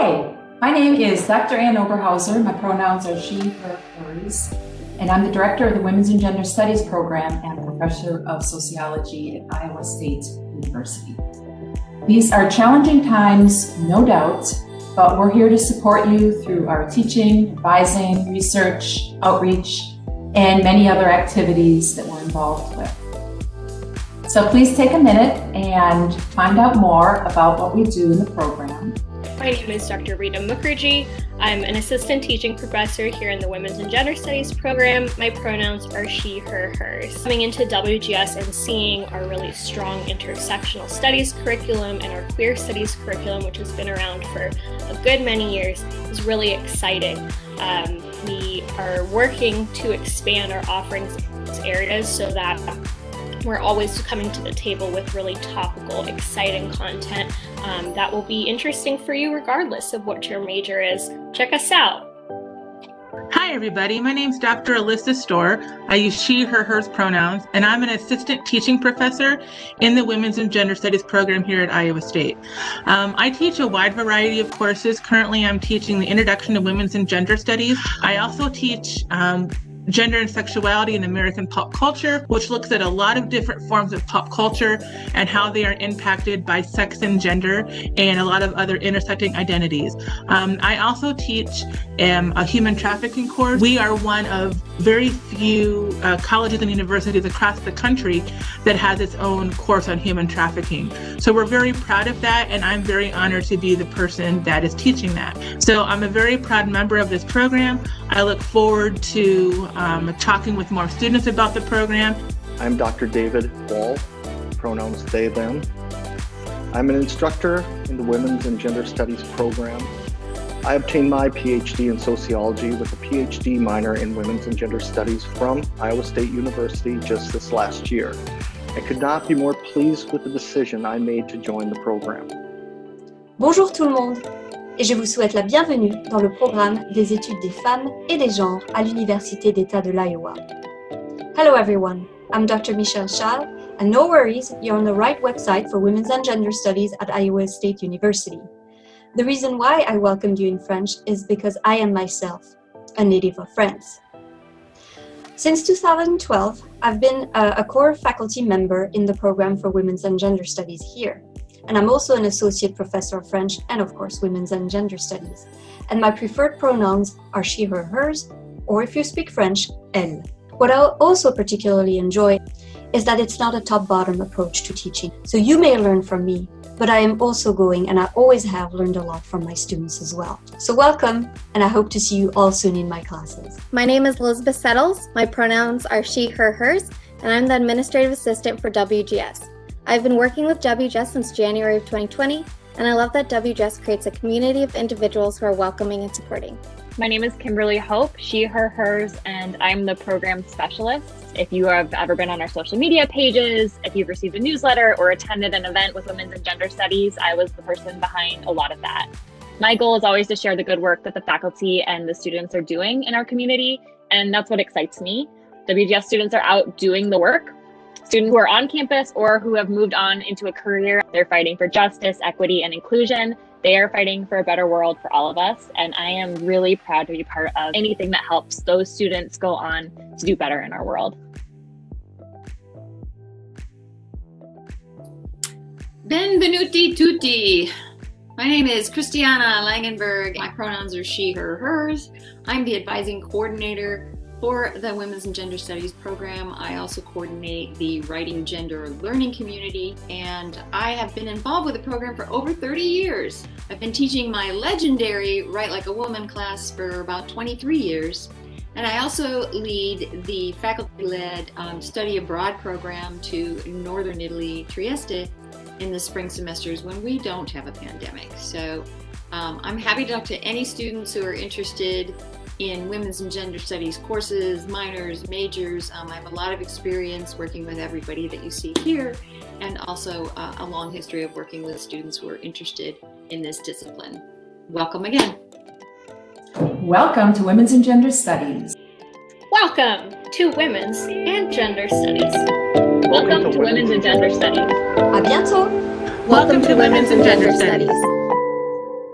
Hi, my name is Dr. Ann Oberhauser. My pronouns are she, her, hers, and I'm the director of the Women's and Gender Studies program and professor of sociology at Iowa State University. These are challenging times, no doubt, but we're here to support you through our teaching, advising, research, outreach, and many other activities that we're involved with. So please take a minute and find out more about what we do in the program. My name is Dr. Rita Mukherjee. I'm an assistant teaching professor here in the Women's and Gender Studies program. My pronouns are she, her, hers. Coming into WGS and seeing our really strong intersectional studies curriculum and our queer studies curriculum, which has been around for a good many years, is really exciting. We are working to expand our offerings in these areas so that we're always coming to the table with really topical, exciting content that will be interesting for you regardless of what your major is. Check us out. Hi, everybody. My name is Dr. Alyssa Storr. I use she, her, hers pronouns, and I'm an assistant teaching professor in the Women's and Gender Studies program here at Iowa State. I teach a wide variety of courses. Currently, I'm teaching the Introduction to Women's and Gender Studies. I also teach Gender and Sexuality in American Pop Culture, which looks at a lot of different forms of pop culture and how they are impacted by sex and gender and a lot of other intersecting identities. I also teach a human trafficking course. We are one of very few colleges and universities across the country that has its own course on human trafficking. So we're very proud of that, and I'm very honored to be the person that is teaching that. So I'm a very proud member of this program. I look forward to talking with more students about the program. I'm Dr. David Wall, pronouns they, them. I'm an instructor in the Women's and Gender Studies program. I obtained my PhD in sociology with a PhD minor in Women's and Gender Studies from Iowa State University just this last year. I could not be more pleased with the decision I made to join the program. Bonjour tout le monde, et je vous souhaite la bienvenue dans le programme des études des femmes et des genres à l'Université d'État de l'Iowa. Hello everyone, I'm Dr. Schall, and no worries, you're on the right website for Women's and Gender Studies at Iowa State University. The reason why I welcomed you in French is because I am myself a native of France. Since 2012, I've been a core faculty member in the program for Women's and Gender Studies here. And I'm also an associate professor of French and, of course, Women's and Gender Studies. And my preferred pronouns are she, her, hers, or if you speak French, elle. What I also particularly enjoy is that it's not a top-bottom approach to teaching. So you may learn from me, but I am also going, and I always have learned a lot from my students as well. So welcome, and I hope to see you all soon in my classes. My name is Elizabeth Settles. My pronouns are she, her, hers, and I'm the administrative assistant for WGS. I've been working with WGS since January of 2020, and I love that WGS creates a community of individuals who are welcoming and supporting. My name is Kimberly Hope, she, her, hers, and I'm the program specialist. If you have ever been on our social media pages, if you've received a newsletter or attended an event with Women's and Gender Studies, I was the person behind a lot of that. My goal is always to share the good work that the faculty and the students are doing in our community, and that's what excites me. WGS students are out doing the work. Students who are on campus or who have moved on into a career, they're fighting for justice, equity, and inclusion. They are fighting for a better world for all of us, and I am really proud to be part of anything that helps those students go on to do better in our world. Benvenuti tutti. My name is Christiana Langenberg. My pronouns are she, her, hers. I'm the advising coordinator for the Women's and Gender Studies program. I also coordinate the Writing Gender Learning community, and I have been involved with the program for over 30 years. I've been teaching my legendary Write Like a Woman class for about 23 years, and I also lead the faculty-led study abroad program to Northern Italy, Trieste, in the spring semesters when we don't have a pandemic. So I'm happy to talk to any students who are interested in Women's and Gender Studies courses, minors, majors. I have a lot of experience working with everybody that you see here, and also a long history of working with students who are interested in this discipline. Welcome again. Welcome to Women's and Gender Studies. Welcome to Women's and Gender Studies. Welcome to Women's and Gender Studies. À bientôt. Welcome to Women's and Gender Studies.